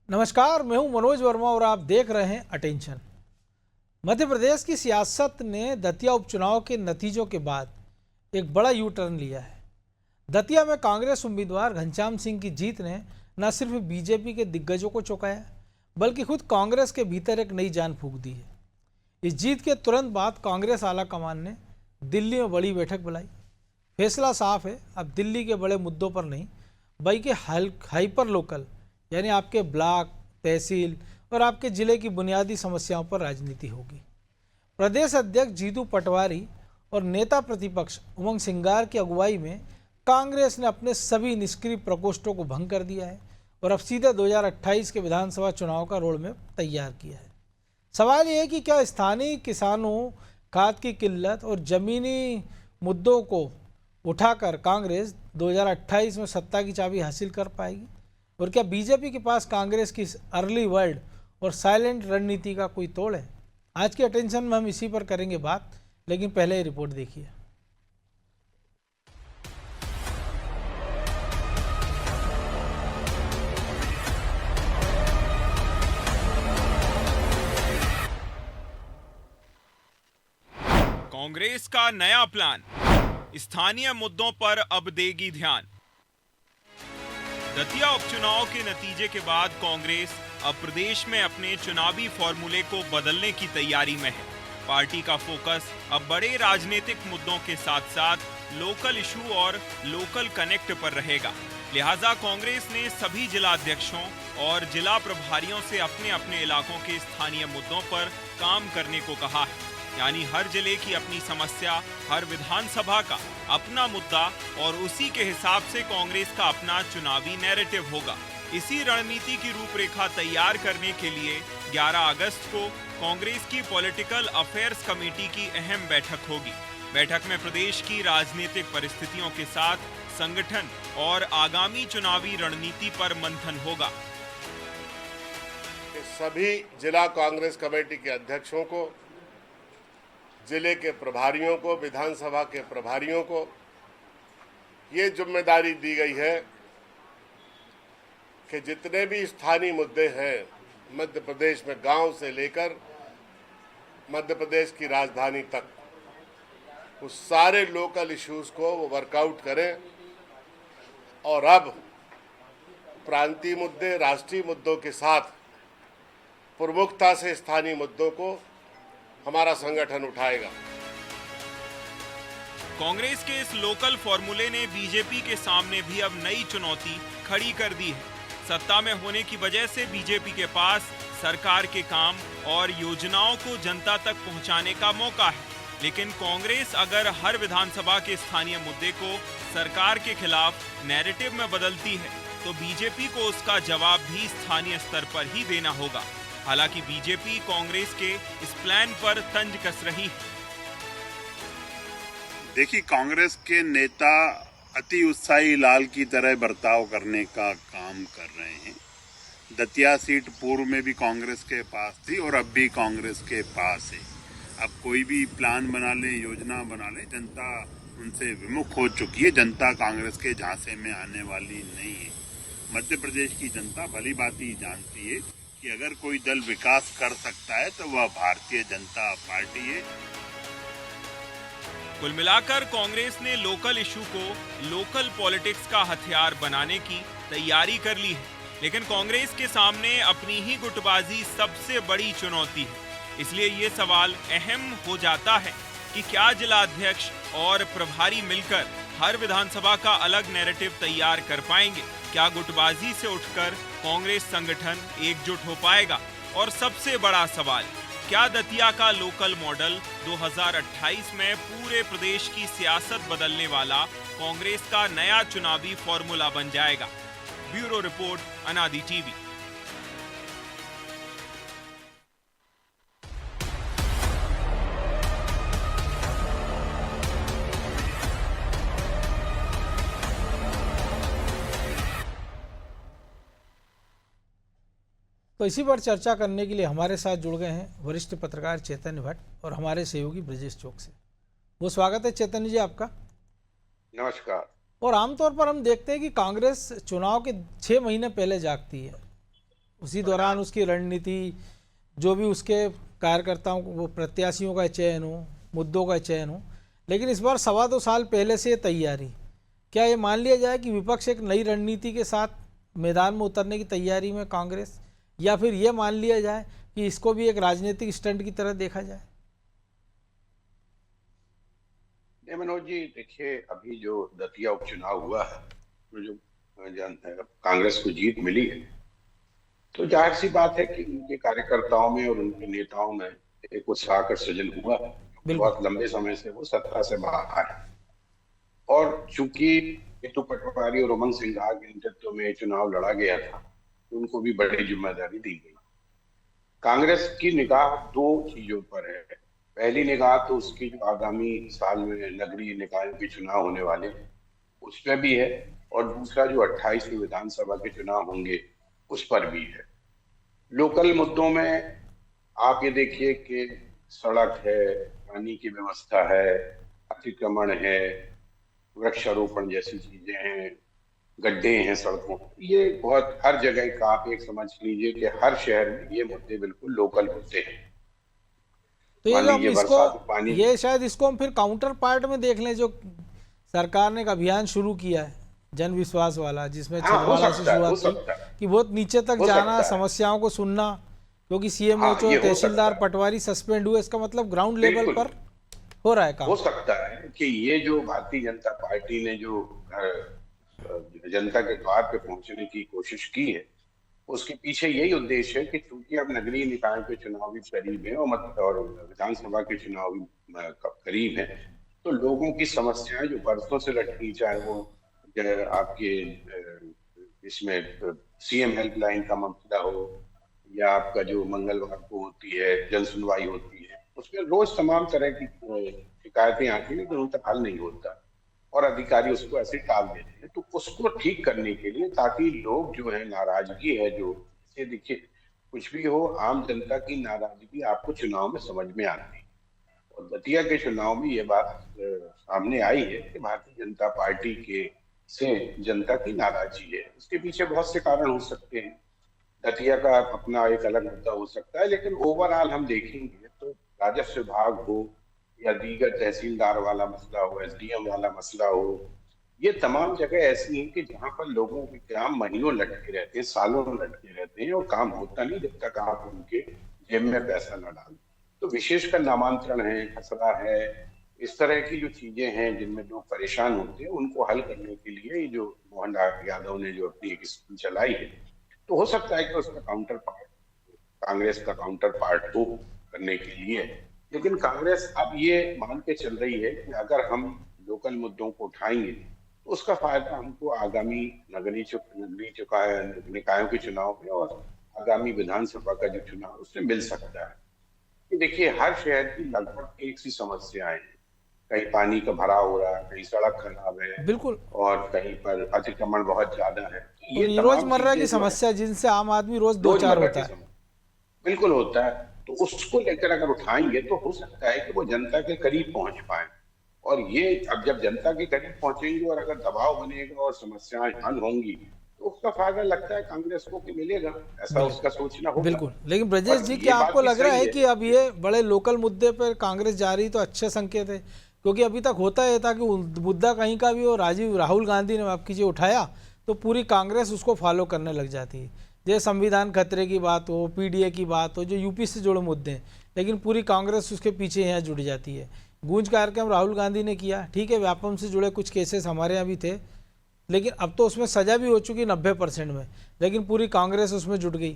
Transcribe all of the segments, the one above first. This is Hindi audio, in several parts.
नमस्कार, मैं हूं मनोज वर्मा और आप देख रहे हैं अटेंशन। मध्य प्रदेश की सियासत ने दतिया उपचुनाव के नतीजों के बाद एक बड़ा यू टर्न लिया है। दतिया में कांग्रेस उम्मीदवार घनश्याम सिंह की जीत ने न सिर्फ बीजेपी के दिग्गजों को चौंकाया, बल्कि खुद कांग्रेस के भीतर एक नई जान फूंक दी है। इस जीत के तुरंत बाद कांग्रेस आला कमान ने दिल्ली में बड़ी बैठक बुलाई। फैसला साफ है, अब दिल्ली के बड़े मुद्दों पर नहीं, बल्कि हाइपर लोकल यानी आपके ब्लॉक, तहसील और आपके ज़िले की बुनियादी समस्याओं पर राजनीति होगी। प्रदेश अध्यक्ष जीतू पटवारी और नेता प्रतिपक्ष उमंग सिंगार की अगुवाई में कांग्रेस ने अपने सभी निष्क्रिय प्रकोष्ठों को भंग कर दिया है और अब सीधे 2028 के विधानसभा चुनाव का रोड मैप तैयार किया है। सवाल ये है कि क्या स्थानीय किसानों, खाद की किल्लत और ज़मीनी मुद्दों को उठाकर कांग्रेस 2028 में सत्ता की चाबी हासिल कर पाएगी, और क्या बीजेपी के पास कांग्रेस की अर्ली वर्ल्ड और साइलेंट रणनीति का कोई तोड़ है? आज के अटेंशन में हम इसी पर करेंगे बात, लेकिन पहले ये रिपोर्ट देखिए। कांग्रेस का नया प्लान, स्थानीय मुद्दों पर अब देगी ध्यान। दतिया उपचुनाव के नतीजे के बाद कांग्रेस अब प्रदेश में अपने चुनावी फॉर्मूले को बदलने की तैयारी में है। पार्टी का फोकस अब बड़े राजनीतिक मुद्दों के साथ साथ लोकल इशू और लोकल कनेक्ट पर रहेगा। लिहाजा कांग्रेस ने सभी जिला अध्यक्षों और जिला प्रभारियों से अपने अपने इलाकों के स्थानीय मुद्दों पर काम करने को कहा है। यानी हर जिले की अपनी समस्या, हर विधानसभा का अपना मुद्दा और उसी के हिसाब से कांग्रेस का अपना चुनावी नैरेटिव होगा। इसी रणनीति की रूपरेखा तैयार करने के लिए 11 अगस्त को कांग्रेस की पॉलिटिकल अफेयर्स कमेटी की अहम बैठक होगी। बैठक में प्रदेश की राजनीतिक परिस्थितियों के साथ संगठन और आगामी चुनावी रणनीति पर मंथन होगा। सभी जिला कांग्रेस कमेटी के अध्यक्षों को, जिले के प्रभारियों को, विधानसभा के प्रभारियों को ये जिम्मेदारी दी गई है कि जितने भी स्थानीय मुद्दे हैं मध्य प्रदेश में, गांव से लेकर मध्य प्रदेश की राजधानी तक, उस सारे लोकल इश्यूज को वो वर्कआउट करें और अब प्रांतीय मुद्दे, राष्ट्रीय मुद्दों के साथ प्रमुखता से स्थानीय मुद्दों को हमारा संगठन उठाएगा। कांग्रेस के इस लोकल फॉर्मूले ने बीजेपी के सामने भी अब नई चुनौती खड़ी कर दी है। सत्ता में होने की वजह से बीजेपी के पास सरकार के काम और योजनाओं को जनता तक पहुंचाने का मौका है, लेकिन कांग्रेस अगर हर विधानसभा के स्थानीय मुद्दे को सरकार के खिलाफ नैरेटिव में बदलती है तो बीजेपी को उसका जवाब भी स्थानीय स्तर पर ही देना होगा। हालांकि बीजेपी कांग्रेस के इस प्लान पर तंज कस रही है। देखिए, कांग्रेस के नेता अति उत्साही लाल की तरह बर्ताव करने का काम कर रहे हैं। दतिया सीट पूर्व में भी कांग्रेस के पास थी और अब भी कांग्रेस के पास है। अब कोई भी प्लान बना ले, योजना बना ले, जनता उनसे विमुख हो चुकी है। जनता कांग्रेस के झांसे में आने वाली नहीं है। मध्य प्रदेश की जनता भली भांति जानती है कि अगर कोई दल विकास कर सकता है तो वह भारतीय जनता पार्टी है। कुल मिलाकर कांग्रेस ने लोकल इशू को लोकल पॉलिटिक्स का हथियार बनाने की तैयारी कर ली है, लेकिन कांग्रेस के सामने अपनी ही गुटबाजी सबसे बड़ी चुनौती है। इसलिए ये सवाल अहम हो जाता है कि क्या जिला अध्यक्ष और प्रभारी मिलकर हर विधानसभा का अलग नैरेटिव तैयार कर पाएंगे? क्या गुटबाजी से उठकर कांग्रेस संगठन एकजुट हो पाएगा? और सबसे बड़ा सवाल, क्या दतिया का लोकल मॉडल 2028 में पूरे प्रदेश की सियासत बदलने वाला कांग्रेस का नया चुनावी फॉर्मूला बन जाएगा? ब्यूरो रिपोर्ट, अनादि टीवी। तो इसी पर चर्चा करने के लिए हमारे साथ जुड़ गए हैं वरिष्ठ पत्रकार चैतन्य भट्ट और हमारे सहयोगी ब्रजेश चौक से। वो स्वागत है चैतन्य जी आपका। नमस्कार। और आमतौर पर हम देखते हैं कि कांग्रेस चुनाव के 6 महीने पहले जागती है। उसी दौरान उसकी रणनीति, जो भी उसके कार्यकर्ताओं को, वो प्रत्याशियों का चयन हो, मुद्दों का चयन हो। लेकिन इस बार 2.25 साल पहले से ये तैयारी, क्या ये मान लिया जाए कि विपक्ष एक नई रणनीति के साथ मैदान में उतरने की तैयारी में कांग्रेस, या फिर ये मान लिया जाए कि इसको भी एक राजनीतिक स्टंट की तरह देखा जाए? नहीं मनोज जी, देखिए अभी जो दतिया उपचुनाव हुआ है, तो जो कांग्रेस को जीत मिली है, तो जाहिर सी बात है कि उनके कार्यकर्ताओं में और उनके नेताओं में एक उत्साह का सृजन हुआ। बहुत लंबे समय से वो सत्ता से बाहर है, और चूंकि जीतू पटवारी और उमंग सिंघार के नेतृत्व में चुनाव लड़ा गया था, तो उनको भी बड़ी जिम्मेदारी दी गई। कांग्रेस की निगाह दो चीजों पर है। पहली निगाह तो उसकी जो आगामी साल में नगरीय निकायों के चुनाव होने वाले उस पर भी है, और दूसरा जो 28 विधानसभा के चुनाव होंगे उस पर भी है। लोकल मुद्दों में आप ये देखिए कि सड़क है, पानी की व्यवस्था है, अतिक्रमण है, वृक्षारोपण जैसी चीजें हैं, गड्ढे हैं सड़कों, ये बहुत हर जगह का आप एक समझ लीजिए कि हर शहर में ये मुद्दे बिल्कुल लोकल मुद्दे हैं। तो ये जो हम इसको, ये शायद इसको हम फिर काउंटर पार्ट में देख लें, जो सरकार ने एक अभियान शुरू किया है जन विश्वास वाला, जिसमें छिंदवाड़ा से शुरुआत की कि बहुत नीचे तक जाना, समस्याओं को सुनना, क्योंकि सीएमओ तहसीलदार पटवारी सस्पेंड हुए, इसका मतलब ग्राउंड लेवल पर हो रहा है काम। हो सकता है कि ये जो भारतीय जनता पार्टी ने जो जनता के द्वार पे पहुंचने की कोशिश की है, उसके पीछे यही उद्देश्य है कि चूंकि अब नगरीय निकायों के चुनाव भी करीब है और विधानसभा के चुनाव भी करीब है, तो लोगों की समस्याएं जो बरसों से लटकी, चाहे वो आपके इसमें सीएम हेल्पलाइन का मसला हो, या आपका जो मंगलवार को होती है जन सुनवाई होती है, उसमें रोज तमाम तरह की शिकायतें आती हैं, लेकिन उन तक हल नहीं होता और अधिकारी उसको ऐसे टाल देते हैं। तो उसको ठीक करने के लिए, ताकि लोग जो है, नाराजगी है जो, इसे देखिए कुछ भी हो, आम जनता की नाराजगी आपको चुनाव में समझ में आती है, और दतिया के चुनाव में ये बात सामने आई है कि भारतीय जनता पार्टी के से जनता की नाराजगी है। इसके पीछे बहुत से कारण हो सकते हैं, दतिया का अपना एक अलग मुद्दा हो सकता है, लेकिन ओवरऑल हम देखेंगे तो राजस्व विभाग हो या दीगर तहसीलदार वाला मसला हो, एसडीएम वाला मसला हो, ये तमाम जगह ऐसी हैं कि जहां पर लोगों के काम महीनों लटके रहते हैं, सालों लटके रहते हैं, और काम होता नहीं जब तक आप उनके जेब में पैसा न डालें। तो विशेषकर नामांतरण है, खसरा है, इस तरह की जो चीजें हैं जिनमें लोग परेशान होते हैं, उनको हल करने के लिए ये जो मोहन यादव ने जो अपनी एक स्कीम चलाई है, तो हो सकता है कि उसका काउंटर पार्ट कांग्रेस का काउंटर पार्ट हो करने के लिए। लेकिन कांग्रेस अब ये मान के चल रही है कि अगर हम लोकल मुद्दों को उठाएंगे तो उसका फायदा हमको आगामी नगरीय निकायों के चुनाव में और आगामी विधानसभा का जो चुनाव उसमें मिल सकता है। कि देखिए हर शहर की लगभग एक सी समस्याएं हैं, कहीं पानी का भराव हो रहा है, कहीं सड़क खराब है, बिल्कुल, और कहीं पर अतिक्रमण बहुत ज्यादा है। ये रोजमर्रा की समस्या जिनसे आम आदमी रोज दो चार होता है, बिल्कुल होता है। तो उसको लेकर अगर उठाएंगे तो हो सकता है कि वो जनता के करीब पहुंच पाए, और ये अब जब जनता के करीब पहुंचेंगे और अगर दबाव बनेगा और समस्याएं हल होंगी, तो उसका फायदा लगता है कांग्रेस को कि मिलेगा, ऐसा उसका सोचना होगा। बिल्कुल। लेकिन ब्रजेश जी, क्या आपको लग रहा है कि अब ये बड़े लोकल मुद्दे पर कांग्रेस जा रही तो अच्छे संकेत है? क्योंकि अभी तक होता है था कि मुद्दा कहीं का भी हो, राहुल गांधी ने आप कीजिए उठाया तो पूरी कांग्रेस उसको फॉलो करने लग जाती है। जैसे संविधान खतरे की बात हो, पीडीए की बात हो, जो यूपी से जुड़े मुद्दे हैं, लेकिन पूरी कांग्रेस उसके पीछे यहाँ जुड़ जाती है। गूंज कार्यक्रम राहुल गांधी ने किया, ठीक है, व्यापम से जुड़े कुछ केसेस हमारे यहाँ भी थे, लेकिन अब तो उसमें सजा भी हो चुकी 90% में, लेकिन पूरी कांग्रेस उसमें जुट गई।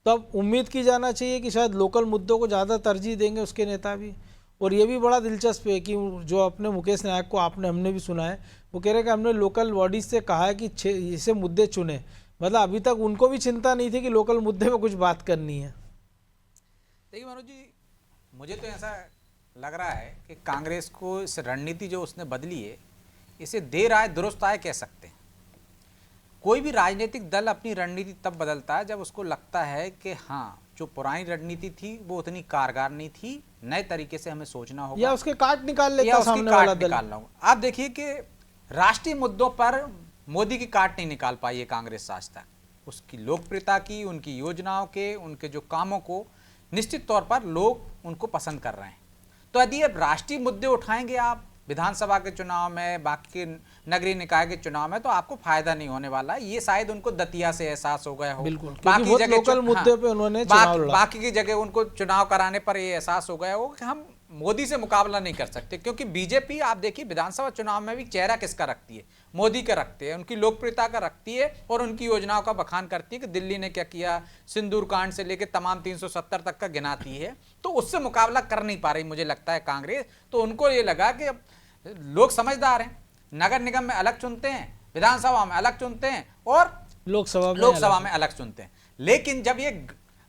तो अब उम्मीद की जाना चाहिए कि शायद लोकल मुद्दों को ज़्यादा तरजीह देंगे उसके नेता भी। और ये भी बड़ा दिलचस्प है कि जो अपने मुकेश नायक को हमने भी सुना है, वो कह रहे हैं कि हमने लोकल बॉडीज से कहा है कि इसे मुद्दे चुने, मतलब अभी तक उनको भी चिंता नहीं थी कि लोकल मुद्दे पे कुछ बात करनी है। देखिए मनोज जी, मुझे तो ऐसा लग रहा है कि कांग्रेस को इस रणनीति जो उसने बदली है, इसे देर आए दुरुस्त आए कह सकते हैं। कोई भी राजनीतिक दल अपनी रणनीति तब बदलता है जब उसको लगता है कि हाँ, जो पुरानी रणनीति थी वो उतनी कारगर नहीं थी, नए तरीके से हमें सोचना होगा, या उसके काट निकाल लेता सामने वाला दल। आप देखिए कि राष्ट्रीय मुद्दों पर मोदी की काट नहीं निकाल पाई है कांग्रेस आज तक। उसकी लोकप्रियता की, उनकी योजनाओं के, उनके जो कामों को निश्चित तौर पर लोग उनको पसंद कर रहे हैं। तो यदि अब राष्ट्रीय मुद्दे उठाएंगे आप विधानसभा के चुनाव में, बाकी के नगरीय निकाय के चुनाव में, तो आपको फायदा नहीं होने वाला है। ये शायद उनको दतिया से एहसास हो गया हो। बिल्कुल, क्योंकि बहुत लोकल मुद्दे पे उन्होंने चुनाव लड़ा। बाकी की जगह उनको चुनाव कराने पर ये एहसास हो गया हो कि हम मोदी से मुकाबला नहीं कर सकते, क्योंकि बीजेपी आप देखिए विधानसभा चुनाव में भी चेहरा किसका रखती है, मोदी का रखती है, उनकी लोकप्रियता का रखती है और उनकी योजनाओं का बखान करती है कि दिल्ली ने क्या किया, सिंदूर कांड से लेकर तमाम 370 तक का गिनाती है। तो उससे मुकाबला कर नहीं पा रही मुझे लगता है कांग्रेस। तो उनको ये लगा कि अब लोग समझदार हैं, नगर निगम में अलग चुनते हैं, विधानसभा में अलग चुनते हैं और लोकसभा में अलग चुनते हैं। लेकिन जब ये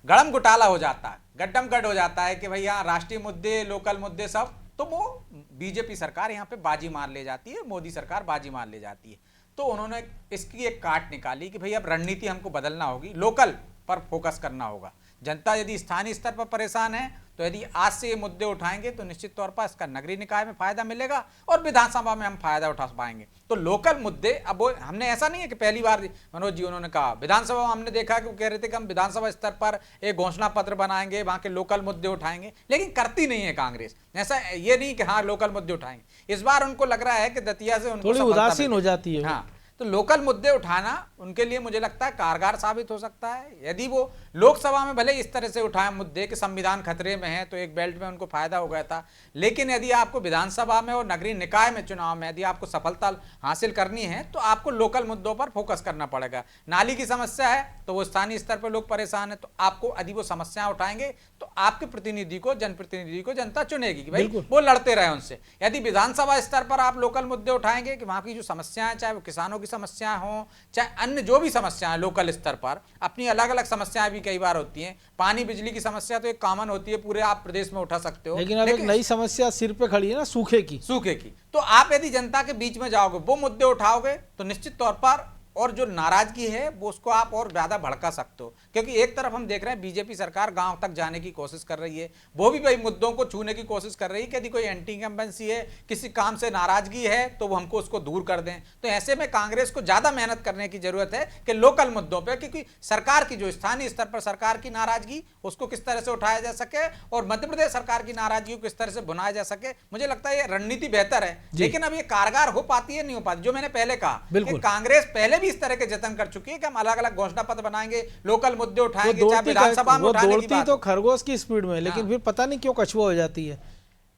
गड़म घोटाला हो जाता है, गड्डम गड हो जाता है कि भाई यहाँ राष्ट्रीय मुद्दे, लोकल मुद्दे सब, तो वो बीजेपी सरकार यहाँ पे बाजी मार ले जाती है, मोदी सरकार बाजी मार ले जाती है। तो उन्होंने इसकी एक काट निकाली कि भाई अब रणनीति हमको बदलना होगी, लोकल पर फोकस करना होगा। जनता यदि स्थानीय स्तर पर परेशान है तो यदि आज से ये मुद्दे उठाएंगे तो निश्चित तौर पर इसका नगरीय निकाय में फायदा मिलेगा और विधानसभा में हम फायदा उठा पाएंगे। तो लोकल मुद्दे, अब वो हमने ऐसा नहीं है कि पहली बार मनोज जी उन्होंने कहा, विधानसभा में हमने देखा कि वो कह रहे थे कि हम विधानसभा स्तर पर एक घोषणा पत्र बनाएंगे, वहां के लोकल मुद्दे उठाएंगे, लेकिन करती नहीं है कांग्रेस। ऐसा ये नहीं कि हाँ लोकल मुद्दे उठाएंगे, इस बार उनको लग रहा है कि दतिया से उनको थोड़ी उदासीन हो जाती है। हाँ, तो लोकल मुद्दे उठाना उनके लिए मुझे लगता है कारगर साबित हो सकता है। यदि वो लोकसभा में भले इस तरह से उठाए मुद्दे कि संविधान खतरे में है तो एक बेल्ट में उनको फायदा हो गया था, लेकिन यदि आपको विधानसभा में और नगरीय निकाय में चुनाव में यदि आपको सफलता हासिल करनी है तो आपको लोकल मुद्दों पर फोकस करना पड़ेगा। नाली की समस्या है तो वो स्थानीय स्तर पर लोग परेशान है, तो आपको यदि वो समस्याएं उठाएंगे तो आपके प्रतिनिधि को, जनप्रतिनिधि को जनता चुनेगी कि भाई वो लड़ते रहे उनसे। यदि विधानसभा स्तर पर आप लोकल मुद्दे उठाएंगे कि वहां की जो समस्याएं, चाहे वो किसानों की समस्याएं हो, चाहे अन्य जो भी समस्याएं लोकल स्तर पर, अपनी अलग अलग समस्याएं भी कई बार होती हैं। पानी बिजली की समस्या तो एक कॉमन होती है, पूरे आप प्रदेश में उठा सकते हो, लेकिन अब एक नई समस्या सिर पे खड़ी है ना, सूखे की। तो आप यदि जनता के बीच में जाओगे, वो मुद्दे उठाओगे तो निश्चित तौर पर और जो नाराजगी है वो उसको आप और ज्यादा भड़का सकते हो। क्योंकि एक तरफ हम देख रहे हैं बीजेपी सरकार गांव तक जाने की कोशिश कर रही है, वो भी भाई मुद्दों को छूने की कोशिश कर रही है कि यदि कोई एंटी इंकम्बेंसी है, किसी काम से नाराजगी है तो वो हमको उसको दूर कर दें। तो ऐसे में कांग्रेस को ज्यादा मेहनत करने की जरूरत है कि लोकल मुद्दों पर, क्योंकि सरकार की जो स्थानीय स्तर पर सरकार की नाराजगी उसको किस तरह से उठाया जा सके और मध्य प्रदेश सरकार की नाराजगी को किस तरह से भुनाया जा सके। मुझे लगता है ये रणनीति बेहतर है, लेकिन अब ये कारगर हो पाती है नहीं हो पाती। जो मैंने पहले कहा कि कांग्रेस पहले भी इस तरह के जतन कर चुकी है कि हम अलग अलग घोषणा पत्र बनाएंगे, लोकल मुद्दे उठाएंगे, चाहे विधानसभा में उठाने की बात तो खरगोश की स्पीड में, लेकिन फिर पता नहीं क्यों कछुआ हो जाती है।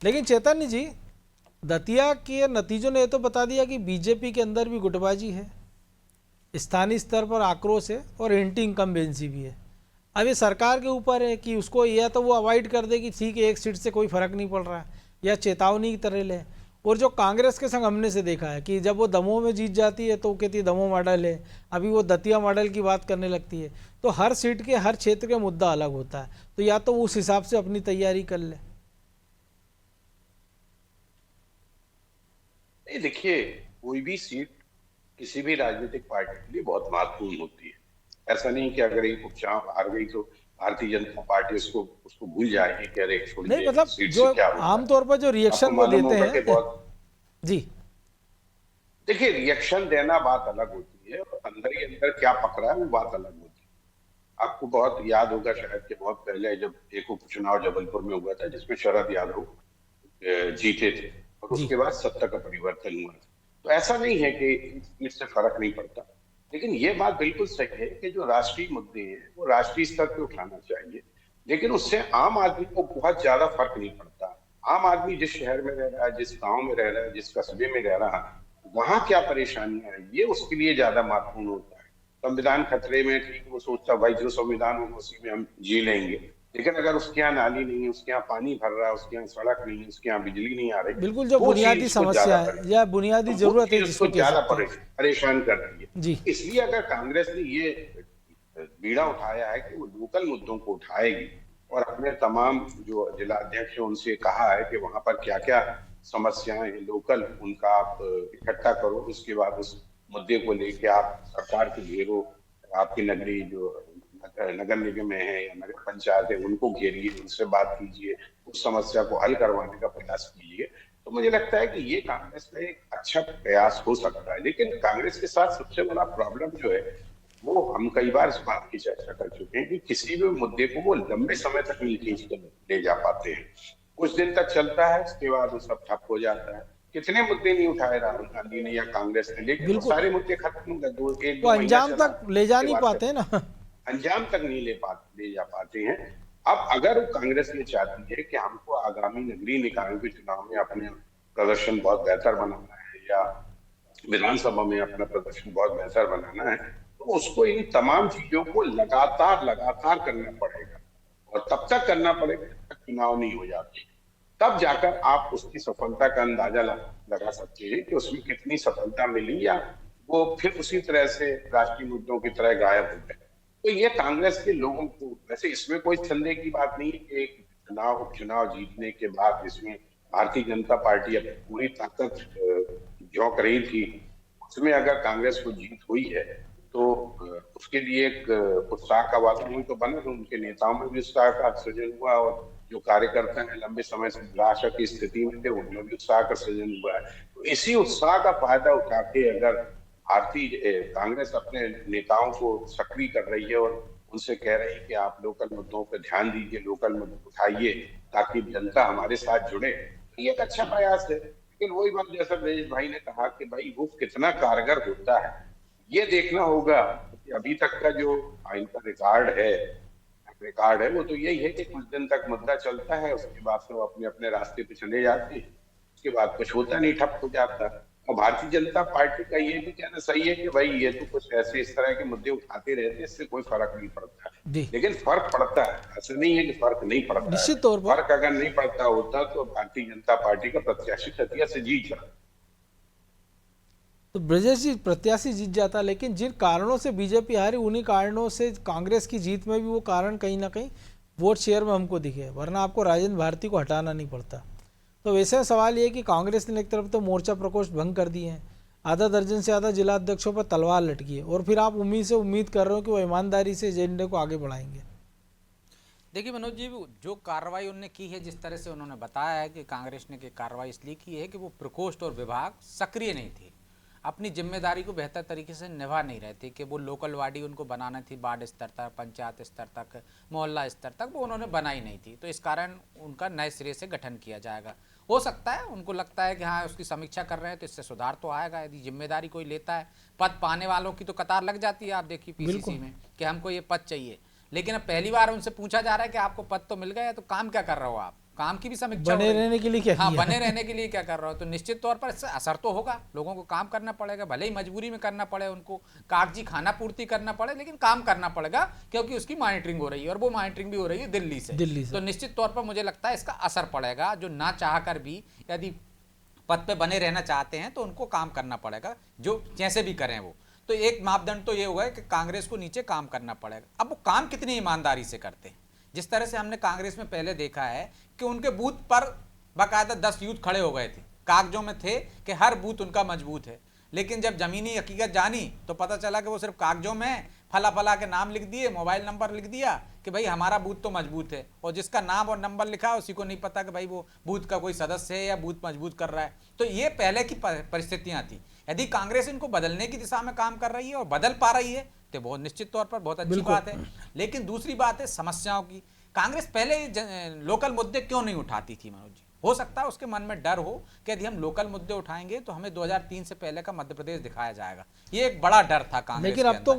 लेकिन चैतन्य जी, दतिया के नतीजों ने ये तो बता दिया कि बीजेपी के अंदर भी गुटबाजी है, स्थानीय स्तर पर आक्रोश है और एंटी इनकम्बेंसी भी है। अब ये सरकार के ऊपर है कि उसको या तो वो अवॉइड कर दे कि ठीक है एक सीट से कोई फर्क नहीं पड़ रहा है, या चेतावनी की तरह ले। और जो कांग्रेस के संग हमने से देखा है कि जब वो दमोह में जीत जाती है तो वो कहती है दमोह मॉडल है, अभी वो दतिया मॉडल की बात करने लगती है। तो हर सीट के, हर क्षेत्र का मुद्दा अलग होता है, तो या तो उस हिसाब से अपनी तैयारी कर ले। देखिए, कोई भी सीट किसी भी राजनीतिक पार्टी के लिए बहुत महत्वपूर्ण होती है। ऐसा नहीं कि अगर एक उपचुनाव हार गई तो भारतीय जनता पार्टी उसको भूल जाएगी कि अरे छोड़िए, नहीं मतलब जो आमतौर पर जो रिएक्शन वो देते हैं जी, देखिए रिएक्शन देना बात अलग होती है और अंदर ही अंदर क्या पकड़ा है वो बात अलग होती है। आपको बहुत याद होगा शायद कि बहुत पहले जब एक उपचुनाव जबलपुर में हुआ था जिसमें शरद यादव जीते थे और उसके बाद सत्ता का परिवर्तन हुआ था। तो ऐसा नहीं है कि इससे फर्क नहीं पड़ता, लेकिन ये बात बिल्कुल सही है कि जो राष्ट्रीय मुद्दे हैं वो राष्ट्रीय स्तर पे उठाना चाहिए, लेकिन उससे आम आदमी को बहुत ज्यादा फर्क नहीं पड़ता। आम आदमी जिस शहर में रह रहा है, जिस गांव में रह रहा है, जिस कस्बे में रह रहा है, वहां क्या परेशानियां हैं ये उसके लिए ज्यादा महत्वपूर्ण होता है। संविधान खतरे में, ठीक, वो सोचता भाई जो संविधान होगा उसी में हम जी लेंगे, लेकिन अगर उसके यहाँ नाली नहीं है, उसके यहाँ पानी भर रहा है, उसके यहाँ सड़क नहीं है, उसके यहाँ बिजली नहीं आ रही, बिल्कुल जो बुनियादी समस्या है या बुनियादी जरूरत है जिसको ज्यादा परेशान कर रही है जी। इसलिए अगर कांग्रेस ने ये बीड़ा उठाया है कि वो लोकल मुद्दों को उठाएगी और अपने तमाम जो जिला अध्यक्ष है उनसे कहा है कि वहां पर क्या क्या समस्याएं हैं लोकल, उनका आप इकट्ठा करो, उसके बाद उस मुद्दे को लेके आप सरकार के घेरो, आपकी नगरीय जो नगर निगम में है या नगर पंचायत है उनको घेरिए, उनसे बात कीजिए, उस समस्या को हल करवाने का प्रयास कीजिए। तो मुझे लगता है कि ये कांग्रेस का एक अच्छा प्रयास हो सकता है। लेकिन कांग्रेस के साथ सबसे बड़ा प्रॉब्लम जो है वो हम कई बार इस बात की चर्चा कर चुके हैं कि किसी भी मुद्दे को वो लंबे समय तक नहीं खींच कर ले जा पाते हैं। कुछ दिन तक चलता है, उसके बाद वो सब ठप हो जाता है। कितने मुद्दे नहीं उठाए राहुल गांधी ने या कांग्रेस ने, लेकिन वो बिल्कुल। सारे मुद्दे खत्म कर दो, एक वो दो महीना अंजाम चला, तक ले जा उसके नहीं बाद पाते ना। अंजाम तक नहीं ले जा पाते हैं। अब अगर कांग्रेस ये चाहती है कि हमको आगामी नगरीय निकायों के चुनाव में अपने प्रदर्शन बहुत बेहतर बनाना है या विधानसभा में अपना प्रदर्शन बहुत बेहतर बनाना है, तो उसको इन तमाम चीजों को लगातार लगातार करना पड़ेगा, और तब तक करना पड़ेगा जब तक चुनाव नहीं हो जाते। तब जाकर आप उसकी सफलता का अंदाजा लगा सकते हैं कि उसमें कितनी सफलता मिली, या वो फिर उसी तरह से राष्ट्रीय मुद्दों की तरह गायब हो गए। तो ये कांग्रेस के लोगों को, वैसे इसमें कोई संदेह की बात नहीं है कि एक उपचुनाव जीतने के बाद जिसमें भारतीय जनता पार्टी अपनी पूरी ताकत झोंक रही थी, उसमें अगर कांग्रेस को जीत हुई है तो उसके लिए एक उत्साह का वातावरण तो बना, उनके नेताओं में भी उत्साह का सृजन हुआ, और जो कार्यकर्ता हैं लंबे समय से निराशा की स्थिति में थे उनमें भी उत्साह का सृजन हुआ है। तो इसी उत्साह का फायदा उठा के अगर भारतीय कांग्रेस अपने नेताओं को सक्रिय कर रही है और उनसे कह रही है कि आप लोकल मुद्दों पर ध्यान दीजिए, लोकल मुद्दे उठाइए ताकि जनता हमारे साथ जुड़े, तो ये एक अच्छा प्रयास है। लेकिन वही बात जैसा ब्रजेश भाई ने कहा कि भाई वो कितना कारगर होता है, ये देखना होगा। कि अभी तक का जो इनका रिकॉर्ड है वो तो यही है कि कुछ दिन तक मुद्दा चलता है, उसके बाद सब अपने अपने रास्ते पे चले जाते हैं, उसके बाद कुछ होता नहीं, ठप हो जाता है। और भारतीय जनता पार्टी का ये भी कहना सही है कि भाई ये तो कुछ ऐसे इस तरह के मुद्दे उठाते रहते हैं, इससे कोई फर्क नहीं पड़ता जी। लेकिन फर्क पड़ता है, ऐसा नहीं है कि फर्क नहीं पड़ता है। निश्चित तौर पर फर्क अगर नहीं पड़ता होता तो भारतीय जनता पार्टी का प्रत्याशी दतिया से जीत जाता। तो ब्रजेश जी, प्रत्याशी जीत जाता, लेकिन जिन कारणों से बीजेपी हारी उन्हीं कारणों से कांग्रेस की जीत में भी वो कारण कहीं ना कहीं वोट शेयर में हमको दिखे, वरना आपको राजेंद्र भारती को हटाना नहीं पड़ता। तो वैसे में सवाल ये कि कांग्रेस ने एक तरफ तो मोर्चा प्रकोष्ठ भंग कर दिए हैं, आधा दर्जन से ज़्यादा जिला अध्यक्षों पर तलवार लटकी है, और फिर आप उम्मीद कर रहे हो कि वो ईमानदारी से एजेंडे को आगे बढ़ाएंगे। देखिए मनोज जी, जो कार्रवाई उन्होंने की है, जिस तरह से उन्होंने बताया है कि कांग्रेस ने कार्रवाई इसलिए की है कि वो प्रकोष्ठ और विभाग सक्रिय नहीं थे, अपनी जिम्मेदारी को बेहतर तरीके से निभा नहीं रहे थे, कि वो लोकल बॉडी उनको बनाना थी, वार्ड स्तर तक, पंचायत स्तर तक, मोहल्ला स्तर तक, वो उन्होंने बनाई नहीं थी। तो इस कारण उनका नए सिरे से गठन किया जाएगा। हो सकता है उनको लगता है कि हाँ उसकी समीक्षा कर रहे हैं तो इससे सुधार तो आएगा, यदि जिम्मेदारी कोई लेता है। पद पाने वालों की तो कतार लग जाती है, आप देखिए पीसीसी में कि हमको ये पद चाहिए, लेकिन अब पहली बार उनसे पूछा जा रहा है कि आपको पद तो मिल गया, तो काम क्या कर रहे हो आप, काम की भी समीक्षा बने रहने के लिए क्या हाँ किया? बने रहने के लिए क्या कर रहे हो। तो निश्चित तौर पर इससे असर तो होगा, लोगों को काम करना पड़ेगा, भले ही मजबूरी में करना पड़े, उनको कागजी खाना पूर्ति करना पड़े, लेकिन काम करना पड़ेगा, क्योंकि उसकी मॉनिटरिंग हो रही है, और वो मॉनिटरिंग भी हो रही है दिल्ली से। तो निश्चित तौर पर मुझे लगता है इसका असर पड़ेगा। जो ना चाह कर भी यदि पद पे बने रहना चाहते हैं तो उनको काम करना पड़ेगा, जो जैसे भी करें वो। तो एक मापदंड तो ये होगा कि कांग्रेस को नीचे काम करना पड़ेगा। अब वो काम कितनी ईमानदारी से करते हैं, जिस तरह से हमने कांग्रेस में पहले देखा है कि उनके बूथ पर बाकायदा 10 यूथ खड़े हो गए थे, कागजों में थे कि हर बूथ उनका मजबूत है, लेकिन जब जमीनी हकीकत जानी तो पता चला कि वो सिर्फ कागजों में फला फला के नाम लिख दिए, मोबाइल नंबर लिख दिया कि भाई हमारा बूथ तो मजबूत है, और जिसका नाम और नंबर लिखा है उसी को नहीं पता कि भाई वो बूथ का कोई सदस्य है या बूथ मजबूत कर रहा है। तो ये पहले की परिस्थितियां थी। यदि कांग्रेस इनको बदलने की दिशा में काम कर रही है और बदल पा रही है तो बहुत निश्चित तौर पर बहुत अच्छी बात है। लेकिन दूसरी बात है समस्याओं की। कांग्रेस पहले लोकल मुद्दे क्यों नहीं उठाती थी मनोज जी? हो सकता है उसके मन में डर हो कि यदि हम लोकल मुद्दे उठाएंगे तो हमें 2003 से पहले का मध्य प्रदेश दिखाया जाएगा, ये एक बड़ा डर था कांग्रेस। लेकिन अब तो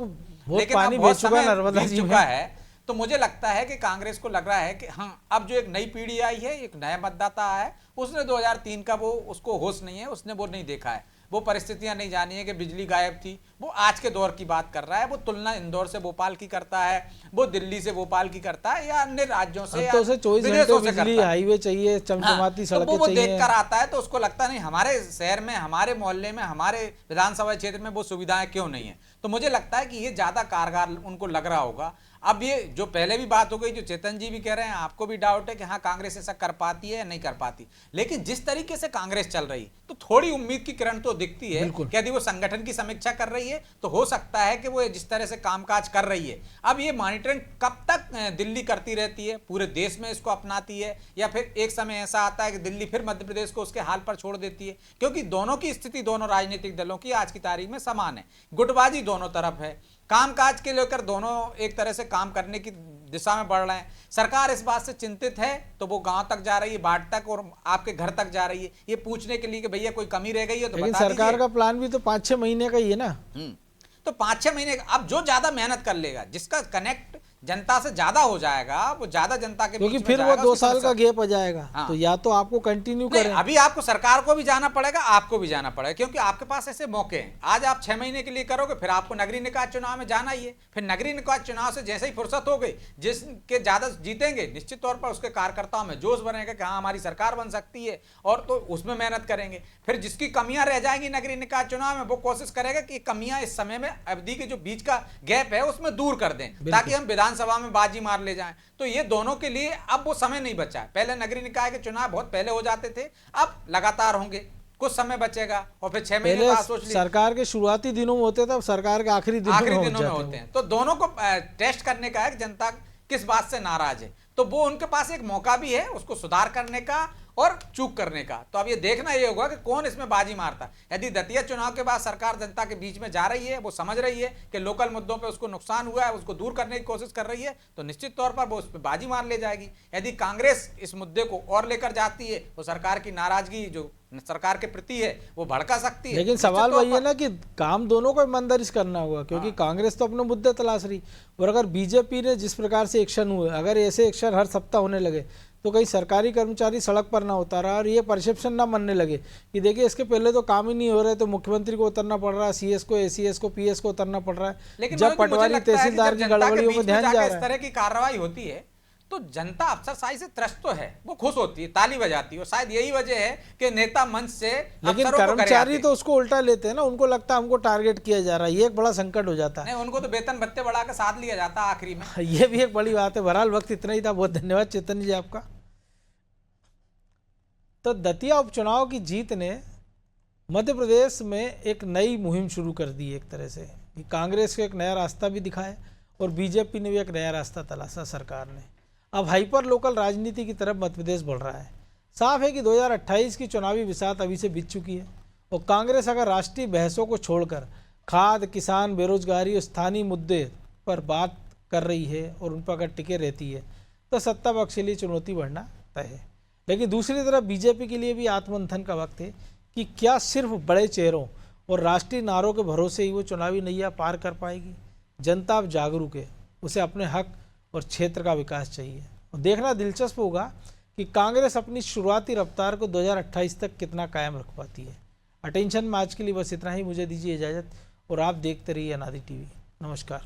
बहुत समय नर्मदा जी चुका है, तो मुझे लगता है कि कांग्रेस को लग रहा है कि हाँ अब जो एक नई पीढ़ी आई है, एक नया मतदाता है, उसने 2003 का वो उसको होश नहीं है, उसने वो नहीं देखा है, वो परिस्थितियां नहीं जानी है कि बिजली गायब थी। वो आज के दौर की बात कर रहा है, वो तुलना इंदौर से भोपाल की करता है, वो दिल्ली से भोपाल की करता है, या अन्य राज्यों से, तो उसे 24 घंटे बिजली, हाईवे चाहिए, चमचमाती सड़कें वो चाहिए। देख कर आता है तो उसको लगता नहीं हमारे शहर में, हमारे मोहल्ले में, हमारे विधानसभा क्षेत्र में वो सुविधाएं क्यों नहीं है। तो मुझे लगता है कि ये ज्यादा कारगर उनको लग रहा होगा। अब ये जो पहले भी बात हो गई, जो चेतन जी भी कह रहे हैं, आपको भी डाउट है कि हाँ कांग्रेस ऐसा कर पाती है या नहीं कर पाती, लेकिन जिस तरीके से कांग्रेस चल रही तो थोड़ी उम्मीद की किरण तो दिखती है कि यदि वो संगठन की समीक्षा कर रही है तो हो सकता है कि वो जिस तरह से कामकाज कर रही है, अब ये मॉनिटरिंग कब तक दिल्ली करती रहती है, पूरे देश में इसको अपनाती है, या फिर एक समय ऐसा आता है कि दिल्ली फिर मध्य प्रदेश को उसके हाल पर छोड़ देती है। क्योंकि दोनों की स्थिति दोनों राजनीतिक दलों की आज की तारीख में समान है, गुटबाजी दोनों तरफ है। कामकाज के लेकर दोनों एक तरह से काम करने की दिशा में बढ़ रहे हैं। सरकार इस बात से चिंतित है तो वो गांव तक जा रही है, बाट तक, और आपके घर तक जा रही है, ये पूछने के लिए कि भैया कोई कमी रह गई है तो लेकिन बता सरकार दीजिए। का प्लान भी तो 5-6 महीने का ही है ना। तो 5-6 महीने अब जो ज्यादा मेहनत कर लेगा, जिसका कनेक्ट जनता से ज्यादा हो जाएगा, वो ज्यादा जनता के क्योंकि बीच में फिर वो जाएगा, 2 उसकी साल तरफ का से- गैप आ जाएगा। हाँ। तो या तो आपको कंटिन्यू नहीं, करें। अभी आपको सरकार को भी जाना पड़ेगा, आपको भी जाना पड़ेगा, क्योंकि आपके पास ऐसे मौके हैं। आज आप 6 महीने के लिए करोगे, फिर आपको नगरीय निकाय चुनाव में जाना ही है। फिर नगरीय निकाय चुनाव से जैसे ही फुर्सत हो गई, जिसके ज्यादा जीतेंगे, निश्चित तौर पर उसके कार्यकर्ताओं में जोश बनेगा कि हाँ हमारी सरकार बन सकती है, और तो उसमें मेहनत करेंगे। फिर जिसकी कमियां रह जाएंगी नगरीय निकाय चुनाव में, वो कोशिश करेगा कि कमियां इस समय में, अवधि के जो बीच का गैप है उसमें दूर कर दें, ताकि हम विधानसभा में बाजी मार ले जाएं। तो ये दोनों के लिए अब वो समय नहीं बचा है। पहले नगरीय निकाय के चुनाव बहुत पहले हो जाते थे, अब लगातार होंगे, कुछ समय बचेगा, और फिर 6 महीने पहले बाद सोच लीजिए सरकार के शुरुआती दिनों में होते थे, अब सरकार के आखिरी दिनों में होते हैं। तो दोनों को टेस्ट करने का है कि जनता किस बात से नाराज है, तो वो उनके पास एक मौका भी है उसको सुधार करने का और चूक करने का। तो अब ये देखना ये होगा कि कौन इसमें बाजी मारता है। यदि दतिया चुनाव के बाद सरकार जनता के बीच में जा रही है, वो समझ रही है कि लोकल मुद्दों पे उसको नुकसान हुआ है, उसको दूर करने की कोशिश कर रही है, तो निश्चित तौर पर वो उस पर बाजी मार ले जाएगी। यदि कांग्रेस इस मुद्दे को और लेकर जाती है, तो सरकार की नाराजगी जो सरकार के प्रति है वो भड़का सकती है। लेकिन सवाल वही है ना कि काम दोनों को ईमानदारी से करना होगा, क्योंकि कांग्रेस तो अपने मुद्दे तलाश रही, और अगर बीजेपी ने जिस प्रकार से एक्शन हुए, अगर ऐसे एक्शन हर सप्ताह होने लगे तो कहीं सरकारी कर्मचारी सड़क पर ना उतारा और ये परसेप्शन ना बनने लगे कि देखिए इसके पहले तो काम ही नहीं हो रहे, तो मुख्यमंत्री को उतरना पड़ रहा है, सीएस को, एसीएस को, पीएस को उतरना पड़ रहा है। लेकिन जब पटवारी तहसीलदार की गड़बड़ियों में ध्यान जा इस रहा है, तरह की कार्रवाई होती है तो जनता अफसरशाही से त्रस्त तो है, वो खुश होती है, ताली बजाती है, और शायद यही वजह है कि नेता मंच से लेकिन अफसरों को करे कर्मचारी आते। तो उसको उल्टा लेते हैं ना, उनको लगता है हमको टारगेट किया जा रहा है, ये एक बड़ा संकट हो जाता है। नहीं, उनको तो वेतन भत्ते बढ़ा के साथ लिया जाता है आखिरी में। ये भी एक बड़ी बात है। बहरहाल वक्त इतना ही था, बहुत धन्यवाद चेतन जी आपका। तो दतिया उपचुनाव की जीत ने मध्य प्रदेश में एक नई मुहिम शुरू कर दी एक तरह से, कि कांग्रेस को एक नया रास्ता भी दिखाया और बीजेपी ने भी एक नया रास्ता तलाशा सरकार ने। अब हाइपर लोकल राजनीति की तरफ मध्य प्रदेश बढ़ रहा है। साफ है कि 2028 की चुनावी बिसात अभी से बीत चुकी है, और कांग्रेस अगर राष्ट्रीय बहसों को छोड़कर खाद, किसान, बेरोजगारी और स्थानीय मुद्दे पर बात कर रही है और उन पर अगर टिके रहती है, तो सत्ता पक्ष के लिए चुनौती बढ़ना तय है। लेकिन दूसरी तरफ बीजेपी के लिए भी आत्ममंथन का वक्त है कि क्या सिर्फ बड़े चेहरों और राष्ट्रीय नारों के भरोसे ही वो चुनावी नैया पार कर पाएगी। जनता अब जागरूक है, उसे अपने हक और क्षेत्र का विकास चाहिए, और देखना दिलचस्प होगा कि कांग्रेस अपनी शुरुआती रफ्तार को 2028 तक कितना कायम रख पाती है। अटेंशन में आज के लिए बस इतना ही। मुझे दीजिए इजाज़त, और आप देखते रहिए अनादि टीवी। नमस्कार।